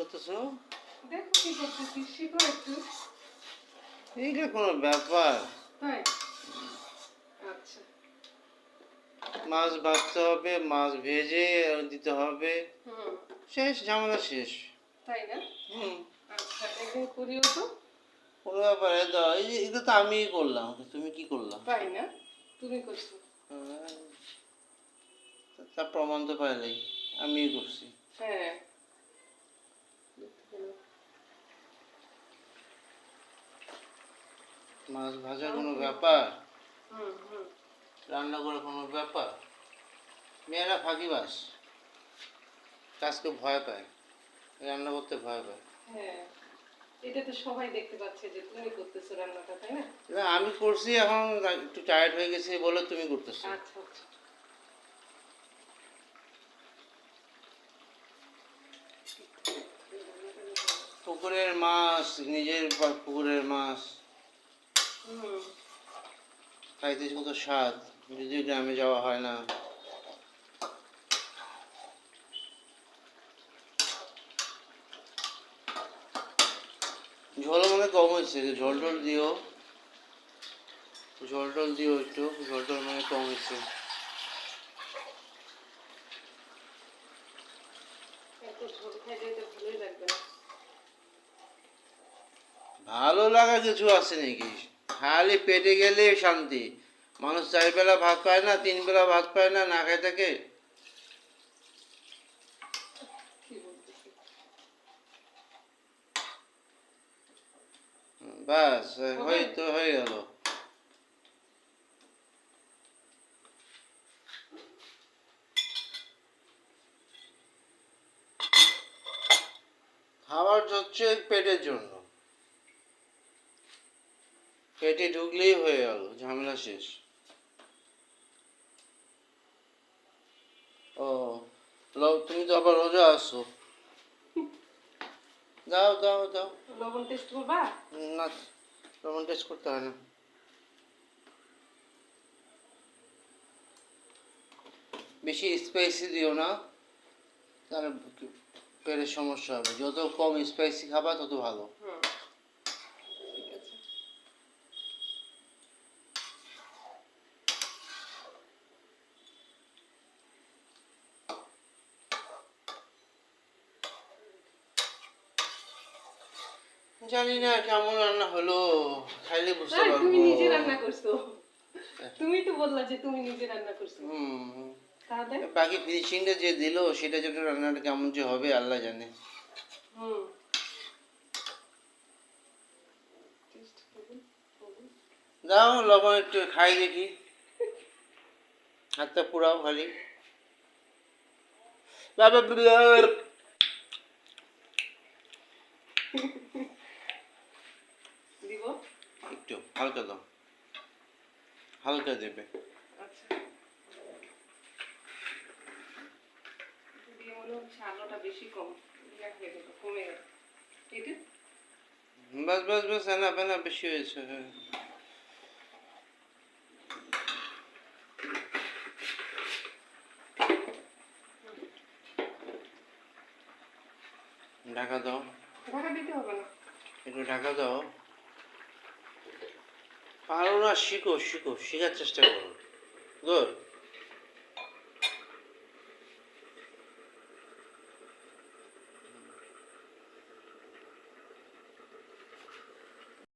করতেছো? দেখো কি করতেছি, শিখো একটু। এইটা কোনো ব্যাপার? তাই? আচ্ছা। মাছ ভাজতে হবে, মাছ ভেজে দিতে হবে, হুম। শেষ, ঝামেলা শেষ। তাই না? হুম। আচ্ছা, একদিন করিও তো। কোনো ব্যাপারে দাও, এই যে এটা তো আমিই করলাম, তুমি কি করলাম? তাই না? তুমি করছো। তার প্রমাণ তো পাইলেই, আমিই করছি। হ্যাঁ। মাছ ভাজা কোনো ব্যাপার? হুম হুম। রান্না করা কোনো ব্যাপার? মেয়েরা ফাঁকিবাজ, কাজকে ভয় পায়, রান্না করতে ভয় পায়। হ্যাঁ, এটা তো সবাই দেখতে পাচ্ছে যে তুমি করতেছো রান্নাটা, তাই না? না, আমি করছি, এখন একটু টায়ার্ড হয়ে গেছি বলে তুমি করতেছো। আচ্ছা আচ্ছা। পুকুরের মাছ, নিজের পুকুরের মাছ হুম। খাইতে কত স্বাদ, যদিও গ্রামে যাওয়া হয় না। ঝোল মানে কম হয়েছে, ঝোল টোল দিও, ঝোল টোল দিও একটু, ঝোল টোল মানে কম হয়েছে। এত ঝোল খাইলে তো ভালোই লাগবে না। ভালো লাগা কিছু আছে নাকি? খালি পেটে গেলে শান্তি। মানুষ 4 বেলা ভাত পায় না, 3 বেলা ভাত পায় না, না খায় থাকে। কি বলতেছি? বাস, হবে? হয়ে গেল। খাবার হচ্ছে পেটের জন্য, পেটে ঢুকলেই হয়ে গেল, ঝামেলা শেষ। ও, তুমি তো আবার রোজা আসো। দাও দাও দাও। লবণ টেস্ট করবা? না, লবণ টেস্ট করতে হয় না। বেশি স্পাইসি দিও না, তাহলে পেটের সমস্যা হবে। যত কম স্পাইসি খাবা তত ভালো। হুম, ঠিক আছে। জানি না কেমন রান্না হলো, খাইলে বুঝতে পারবো। তুমি নিজে রান্না করছো। তুমি তো বললা যে তুমি নিজে রান্না করছো। তাহলে বাকি ফিনিশিংটা যে দিল সেটা যেটা রান্নাটা কেমন যে হবে আল্লাহ জানে। হুম। টেস্ট করুন করুন। দাও লবণ একটু খাই দেখি, হাতটা পুরাও খালি। বাবা, দিব? একটু হালকা দাও, হালকা দেবে। আচ্ছা। দিয়ে মনে হচ্ছে আলোটা বেশি কম হয়ে গেল, কমে গেল। এটা বাস বাস বাস, এনা বেনা বেশি হয়েছে। ঢাকা দাও, ঢাকা দিতে হবে না। একটু ঢাকা দাও। পারো না, শিখো শিখো, শেখার চেষ্টা করো। গুড।